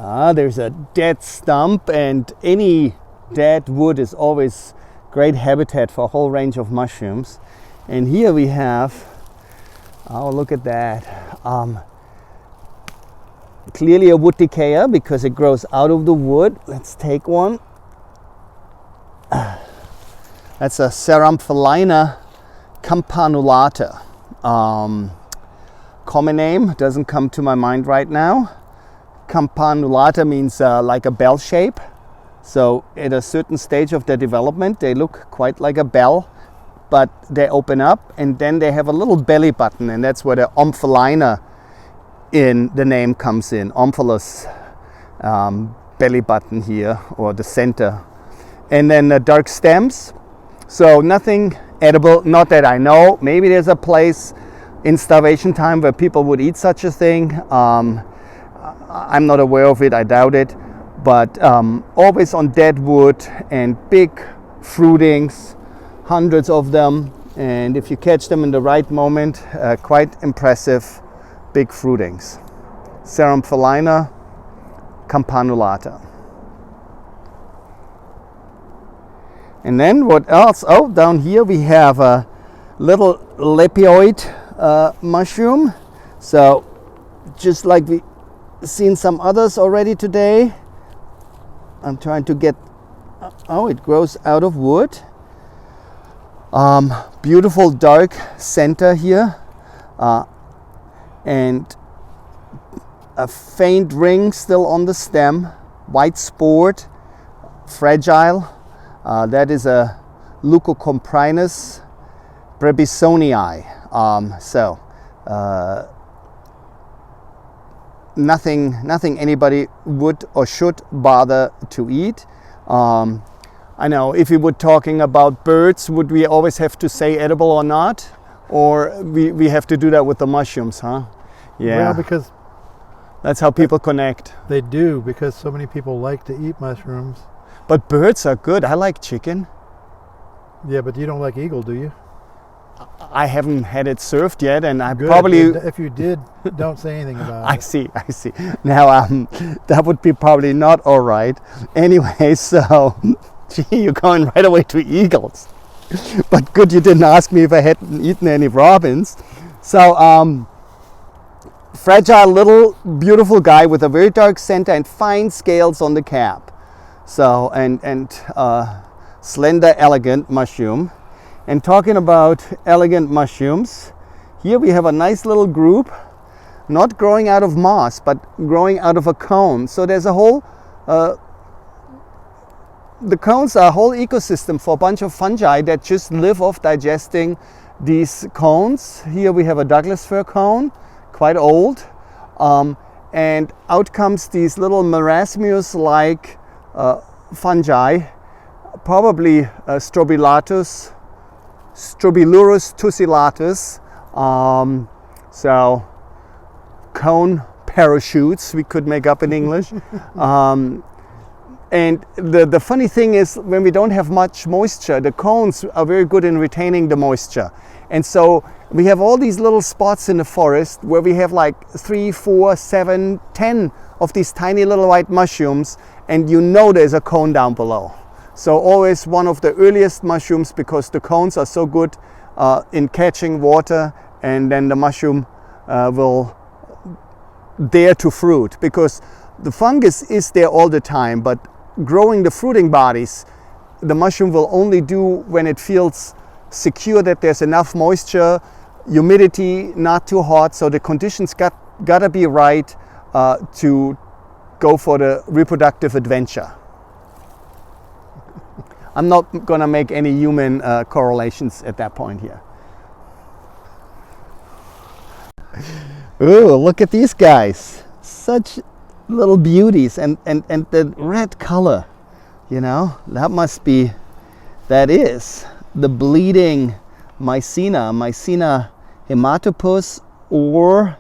There's a dead stump, and any dead wood is always great habitat for a whole range of mushrooms. And here we have, oh, look at that. Clearly a wood decayer because it grows out of the wood. Let's take one. That's a Ceramfolina Campanulata. Common name doesn't come to my mind right now. Campanulata means like a bell shape. So at a certain stage of their development, they look quite like a bell, but they open up and then they have a little belly button, and that's where the Omphalina in the name comes in. Omphalus belly button here, or the center. And then the dark stems. So nothing edible, not that I know. Maybe there's a place in starvation time where people would eat such a thing. I'm not aware of it, I doubt it. But always on dead wood and big fruitings, hundreds of them. And if you catch them in the right moment, quite impressive big fruitings. Ceramfolina Campanulata. And then what else? Oh, down here we have a little lepioid mushroom. So just like we've seen some others already today, I'm trying to get, oh, it grows out of wood. Beautiful dark center here, and a faint ring still on the stem, white spored, fragile. That is a Lucocorpinus brevissonii. Nothing anybody would or should bother to eat. I know if we were talking about birds, would we always have to say edible or not? Or we have to do that with the mushrooms, huh? Yeah. Well, because that's how people connect. They do, because so many people like to eat mushrooms. But birds are good. I like chicken. Yeah, but you don't like eagle, do you? I haven't had it served yet, and I Good. probably... If you did, don't say anything about it. I see. Now, that would be probably not all right. Anyway, so, gee, you're going right away to eagles. But good you didn't ask me if I hadn't eaten any robins. So, fragile little beautiful guy with a very dark center and fine scales on the cap. So, and slender, elegant mushroom. And talking about elegant mushrooms, here we have a nice little group, not growing out of moss, but growing out of a cone. So there's a whole, the cones are a whole ecosystem for a bunch of fungi that just live off digesting these cones. Here we have a Douglas fir cone, quite old. And out comes these little marasmus-like fungi, probably Strobilurus tussilatus. So cone parachutes we could make up in English. And the funny thing is, when we don't have much moisture, the cones are very good in retaining the moisture. And so we have all these little spots in the forest where we have like 3, 4, 7, 10 of these tiny little white mushrooms, and you know there's a cone down below. So always one of the earliest mushrooms, because the cones are so good in catching water, and then the mushroom will dare to fruit, because the fungus is there all the time, but growing the fruiting bodies, the mushroom will only do when it feels secure that there's enough moisture, humidity, not too hot, so the conditions gotta be right to go for the reproductive adventure. I'm not gonna make any human correlations at that point here. Ooh, look at these guys. Such little beauties, and the red color, you know, that is the bleeding Mycena hematopus or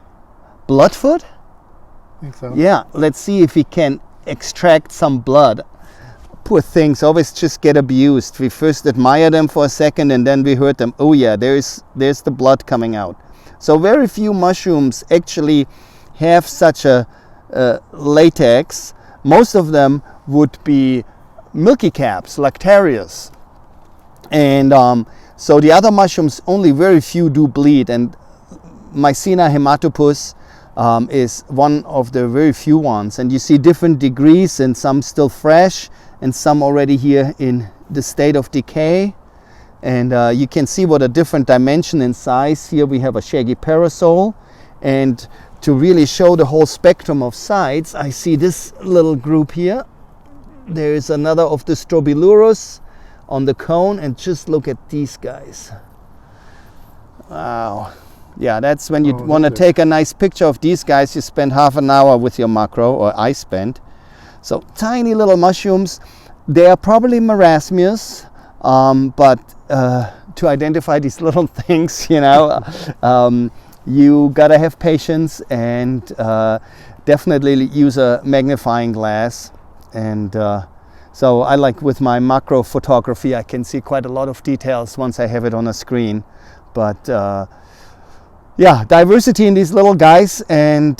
bloodfoot. I think so. Yeah, let's see if we can extract some blood. Poor things always just get abused. We first admire them for a second and then we hurt them. Oh yeah, there's the blood coming out. So very few mushrooms actually have such a latex. Most of them would be milky caps, Lactarius. And so the other mushrooms, only very few do bleed, and Mycena hematopus is one of the very few ones. And you see different degrees, and some still fresh, and some already here in the state of decay. And you can see what a different dimension and size. Here we have a Shaggy Parasol. And to really show the whole spectrum of sides, I see this little group here. There is another of the Strobilurus on the cone, and just look at these guys. Wow. Yeah, that's when you want to take a nice picture of these guys, you spend half an hour with your macro, or I spent. So tiny little mushrooms. They are probably marasmius, but to identify these little things, you know, you gotta have patience, and definitely use a magnifying glass. And so I like, with my macro photography, I can see quite a lot of details once I have it on a screen. But yeah, diversity in these little guys, and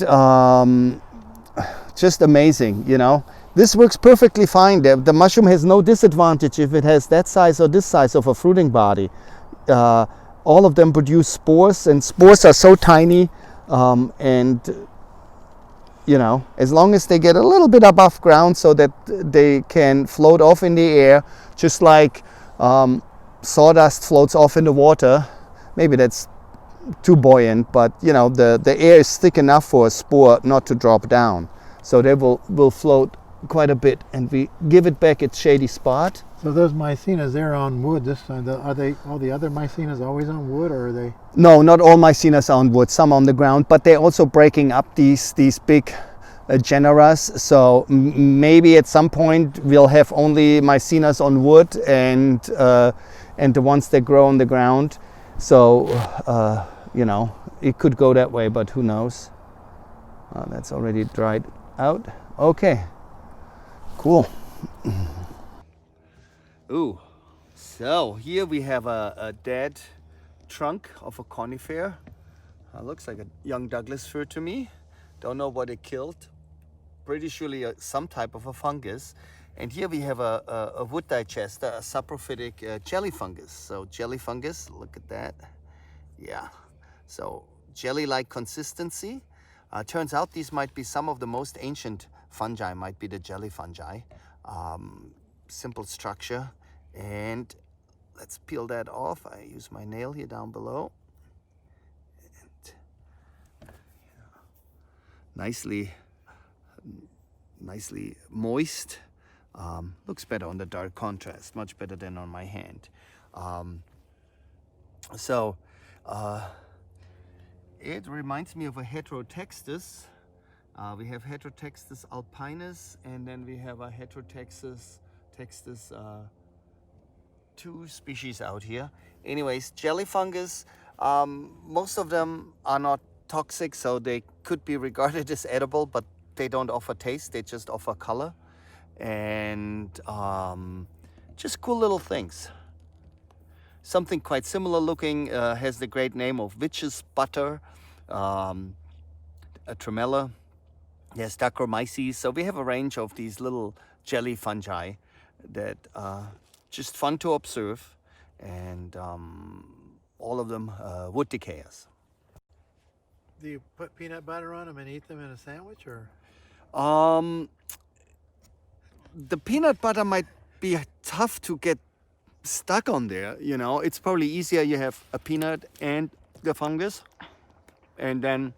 just amazing, you know. This works perfectly fine. The mushroom has no disadvantage if it has that size or this size of a fruiting body. All of them produce spores, and spores are so tiny, and you know, as long as they get a little bit above ground so that they can float off in the air, just like sawdust floats off in the water. Maybe that's too buoyant, but you know, the air is thick enough for a spore not to drop down, so they will float quite a bit, and we give it back its shady spot. So those Mycenas, they're on wood this time. Are they, all the other Mycenas always on wood, or are they? No, not all Mycenas are on wood, some on the ground, but they're also breaking up these big genera. So maybe at some point we'll have only Mycenas on wood, and the ones that grow on the ground. So you know, it could go that way, but who knows. That's already dried out. Okay, cool. Ooh, so here we have a dead trunk of a conifer. Looks like a young Douglas fir to me. Don't know what it killed. Pretty surely some type of a fungus. And here we have a wood digester, a saprophytic jelly fungus. So jelly fungus, look at that. Yeah, so jelly-like consistency. Turns out these might be some of the most ancient fungi, might be the jelly fungi. Simple structure. And let's peel that off. I use my nail here down below. And, nicely moist. Looks better on the dark contrast, much better than on my hand. It reminds me of a Heterotextus. We have Heterotextus alpinus, and then we have a Heterotextus two species out here. Anyways, jelly fungus, most of them are not toxic, so they could be regarded as edible, but they don't offer taste, they just offer color. And just cool little things. Something quite similar looking has the great name of witch's butter, a tremella. Yes, Dacrymyces. So we have a range of these little jelly fungi that are just fun to observe, and all of them wood decayers. Do you put peanut butter on them and eat them in a sandwich, or? The peanut butter might be tough to get stuck on there, you know. It's probably easier you have a peanut and the fungus, and then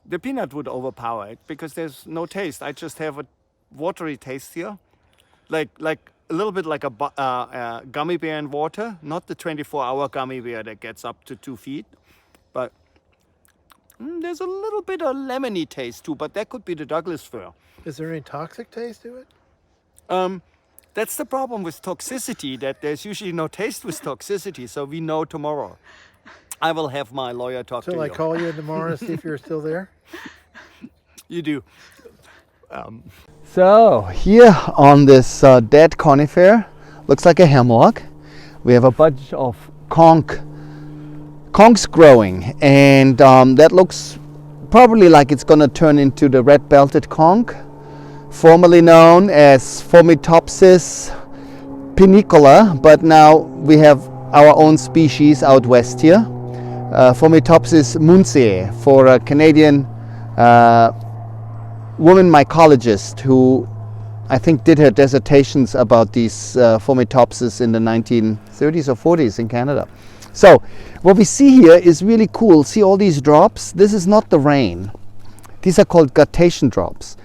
the peanut would overpower it because there's no taste. I just have a watery taste here, like a little bit like a gummy bear in water, not the 24-hour gummy bear that gets up to 2 feet, but there's a little bit of lemony taste too, but that could be the Douglas fir. Is there any toxic taste to it? That's the problem with toxicity, that there's usually no taste with toxicity, so we know tomorrow. I will have my lawyer talk to you. Shall I call you tomorrow to see if you're still there? You do. So here on this dead conifer, looks like a hemlock. We have a bunch of conchs growing, and that looks probably like it's going to turn into the red-belted conch, formerly known as Phomitopsis pinicola, but now we have our own species out west here, Phomitopsis munsei, for a Canadian woman mycologist who I think did her dissertations about these Phomitopsis in the 1930s or 40s in Canada. So what we see here is really cool. See all these drops? This is not the rain. These are called guttation drops.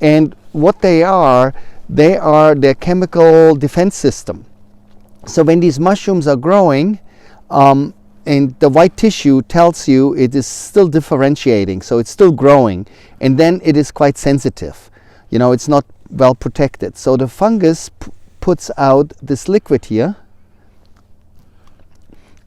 And what they are their chemical defense system. So when these mushrooms are growing, and the white tissue tells you it is still differentiating, so it's still growing, and then it is quite sensitive. You know, it's not well protected. So the fungus puts out this liquid here,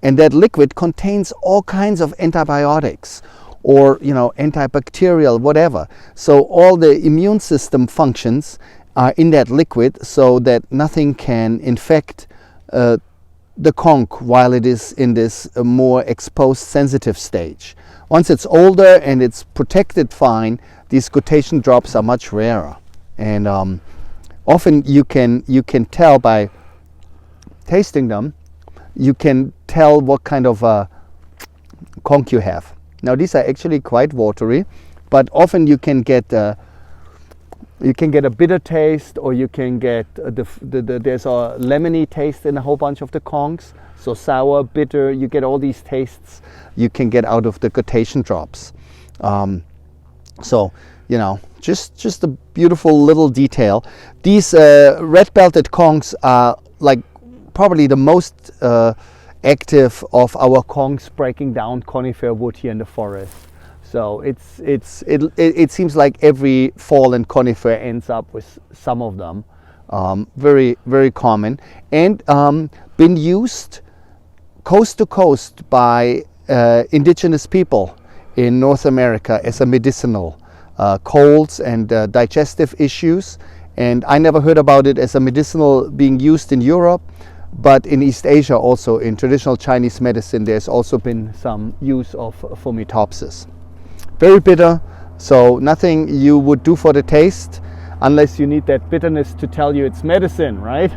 and that liquid contains all kinds of antibiotics or, you know, antibacterial, whatever. So all the immune system functions are in that liquid so that nothing can infect the conch while it is in this more exposed sensitive stage. Once it's older and it's protected fine, these guttation drops are much rarer. And often you can tell by tasting them, you can tell what kind of conch you have. Now these are actually quite watery, but often you can get a bitter taste, or you can get there's a lemony taste in a whole bunch of the conchs. So sour, bitter, you get all these tastes you can get out of the guttation drops. So, you know, just a beautiful little detail. These red-belted conchs are like probably the most active of our conchs breaking down conifer wood here in the forest. So it seems like every fallen conifer ends up with some of them. Very, very common, and been used coast to coast by indigenous people in North America as a medicinal, colds and digestive issues. And I never heard about it as a medicinal being used in Europe, but in East Asia also, in traditional Chinese medicine, there's also been some use of Phomitopsis. Very bitter, so nothing you would do for the taste unless you need that bitterness to tell you it's medicine, right?